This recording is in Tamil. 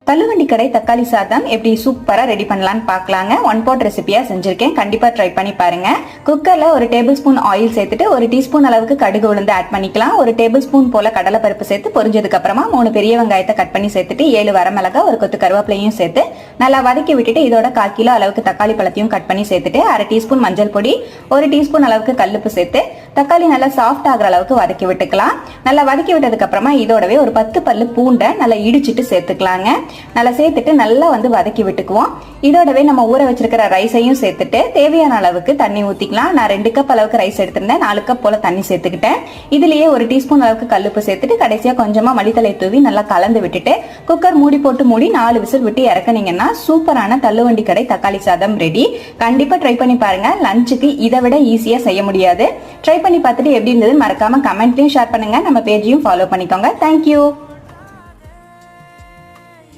தள்ளுவண்டி கடை தக்காளி சாதம் எப்படி சூப்பரா ரெடி பண்ணலாம்னு பார்க்கலாங்க. ஒன் பாட் ரெசிபியா செஞ்சிருக்கேன், கண்டிப்பா ட்ரை பண்ணி பாருங்க. குக்கர்ல ஒரு டேபிள் ஸ்பூன் ஆயில் சேர்த்துட்டு ஒரு டீஸ்பூன் அளவுக்கு கடுகு உளுந்து ஆட் பண்ணிக்கலாம். ஒரு டேபிள் ஸ்பூன் போல கடலை பருப்பு சேர்த்து பொரிஞ்சதுக்கு அப்புறமா 3 பெரிய வெங்காயத்தை கட் பண்ணி சேர்த்துட்டு 7 வரமிளகா ஒரு கொத்து கருவேப்பிலையும் சேர்த்து நல்லா வதக்கி விட்டுட்டு இதோட 1/4 கிலோ அளவுக்கு தக்காளி பழத்தையும் கட் பண்ணி சேர்த்துட்டு 1/2 டீஸ்பூன் மஞ்சள் பொடி, 1 டீஸ்பூன் அளவுக்கு கல்லுப்பு சேர்த்து தக்காளி நல்லா சாஃப்ட் ஆகிற அளவுக்கு வதக்கி விட்டுக்கலாம். நல்லா வதக்கி விட்டதுக்கு அப்புறமா இதோடவே ஒரு 10 பல்லு பூண்டை நல்லா இடிச்சிட்டு சேர்த்துக்கலாங்க. நல்லா சேர்த்துட்டு நல்லா வதக்கி விட்டுக்குவோம். இதோடவே நம்ம ஊற வச்சிருக்கிற ரைஸையும் சேர்த்துட்டு தேவையான அளவுக்கு தண்ணி ஊத்திக்கலாம். நான் 2 கப் அளவுக்கு ரைஸ் எடுத்திருந்தேன், 4 கப் போல தண்ணி சேர்த்துக்கிட்டேன். இதுலயே ஒரு டீஸ்பூன் அளவுக்கு கல்லுப்பு சேர்த்துட்டு கடைசியா கொஞ்சமா மல்லித்தலை தூவி நல்லா கலந்து விட்டுட்டு குக்கர் மூடி போட்டு மூடி 4 விசில் விட்டு இறக்குனீங்கன்னா சூப்பரான தள்ளுவண்டி கடை தக்காளி சாதம் ரெடி. கண்டிப்பா ட்ரை பண்ணி பாருங்க. லஞ்சுக்கு இதை விட ஈஸியா செய்ய முடியாது. ட்ரை பண்ணி பார்த்துட்டு எப்படி இருந்தது மறக்காம கமெண்ட்லயும் ஷேர் பண்ணுங்க. நம்ம பேஜையும் ஃபாலோ பண்ணிக்கோங்க. தேங்க்யூ.